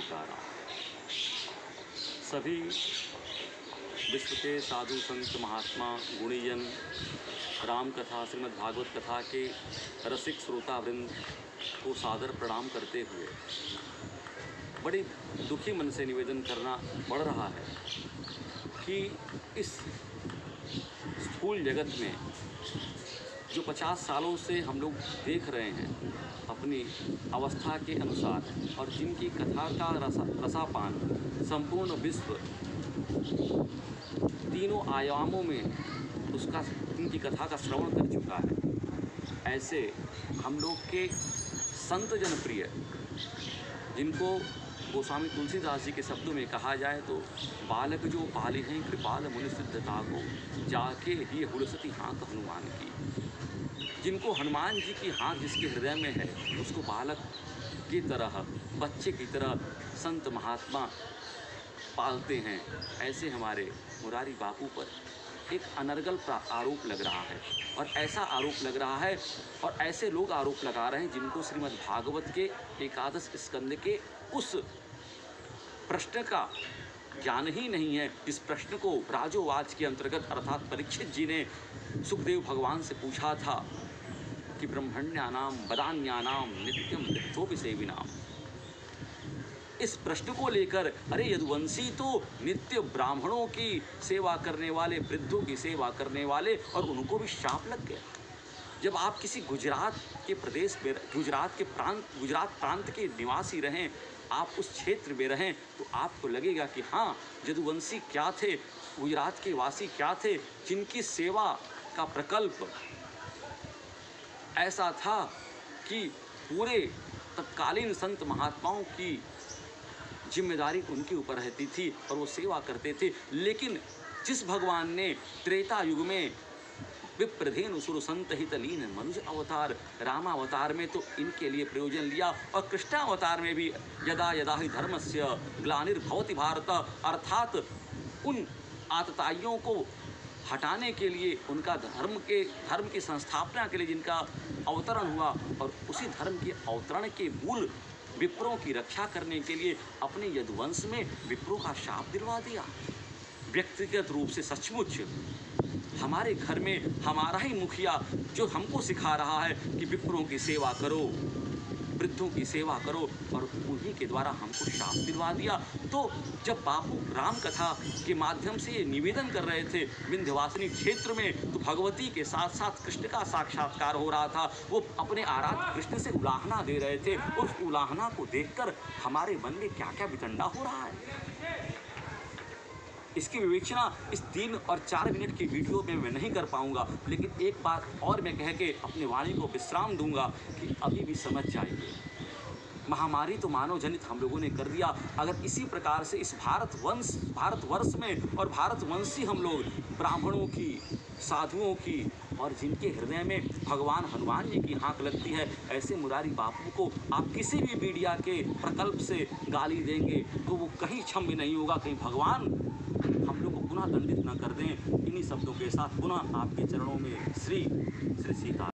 पुकारा। सभी विश्व के साधु संत महात्मा गुणीजन राम कथा श्रीमद् भागवत कथा के रसिक श्रोता वृंद को सादर प्रणाम करते हुए बड़े दुखी मन से निवेदन करना पड़ रहा है कि इस स्थूल जगत में जो 50 सालों से हम लोग देख रहे हैं अपनी अवस्था के अनुसार, और जिनकी कथा का रसापान संपूर्ण विश्व तीनों आयामों में उनकी कथा का श्रवण कर चुका है, ऐसे हम लोग के संत जनप्रिय, जिनको गोस्वामी तुलसीदास जी के शब्दों में कहा जाए तो बालक जो पाले हैं कृपाल मुनि सिद्धता को, जाके ही हुलसती हाँक हनुमान की। जिनको हनुमान जी की हाँक जिसके हृदय में है, उसको बालक की तरह, बच्चे की तरह संत महात्मा पालते हैं। ऐसे हमारे मुरारी बापू पर एक अनर्गल आरोप लग रहा है, और ऐसा आरोप लग रहा है और ऐसे लोग आरोप लगा रहे हैं जिनको श्रीमद् भागवत के एकादश स्कंद के उस प्रश्न का ज्ञान ही नहीं है। इस प्रश्न को राजोवाच के अंतर्गत अर्थात परीक्षित जी ने सुखदेव भगवान से पूछा था कि ब्रह्मण्यानाम वदान्यानाम नित्यम नित्योपि सेविनाम। इस प्रश्न को लेकर अरे यदुवंशी तो नित्य ब्राह्मणों की सेवा करने वाले, वृद्धों की सेवा करने वाले, और उनको भी शाप लग गया। जब आप किसी गुजरात के प्रदेश में, गुजरात प्रांत के निवासी रहें, आप उस क्षेत्र में रहें, तो आपको लगेगा कि हाँ, यदुवंशी क्या थे, गुजरात के वासी क्या थे, जिनकी सेवा का प्रकल्प ऐसा था कि पूरे तत्कालीन संत महात्माओं की जिम्मेदारी उनके ऊपर रहती थी और वो सेवा करते थे। लेकिन जिस भगवान ने त्रेता युग में विप्रधेनु सुर संत हित लीन मनुष्य अवतार, रामावतार में तो इनके लिए प्रयोजन लिया, और कृष्णावतार में भी यदा यदा ही धर्मस्य ग्लानिर्भवति भारत, अर्थात उन आतताइयों को हटाने के लिए, उनका धर्म की संस्थापना के लिए जिनका अवतरण हुआ, और उसी धर्म के अवतरण के मूल विप्रों की रक्षा करने के लिए अपने यदुवंश में विप्रों का शाप दिलवा दिया। व्यक्तिगत रूप से सचमुच हमारे घर में हमारा ही मुखिया जो हमको सिखा रहा है कि विप्रों की सेवा करो, वृद्धों की सेवा करो, और उन्हीं के द्वारा हमको शाप दिलवा दिया। तो जब बापू राम कथा के माध्यम से ये निवेदन कर रहे थे विंध्यवासिनी क्षेत्र में, तो भगवती के साथ साथ कृष्ण का साक्षात्कार हो रहा था। वो अपने आराध्य कृष्ण से उलाहना दे रहे थे। उस उलाहना को देखकर हमारे मन में क्या क्या वितंडा हो रहा है, इसकी विवेचना इस 3 और 4 मिनट की वीडियो में मैं नहीं कर पाऊंगा। लेकिन एक बात और मैं कह के अपनी वाणी को विश्राम दूंगा कि अभी भी समझ जाइए, महामारी तो मानव जनित हम लोगों ने कर दिया। अगर इसी प्रकार से इस भारतवर्ष में और भारतवंशी हम लोग ब्राह्मणों की, साधुओं की, और जिनके हृदय में भगवान हनुमान जी की हाँक लगती है, ऐसे मुरारी बापू को आप किसी भी मीडिया के प्रकल्प से गाली देंगे तो वो कहीं क्षम्य नहीं होगा। कहीं भगवान हम लोग को पुनः दंडित न कर दें। इन्हीं शब्दों के साथ पुनः आपके चरणों में श्री सीता।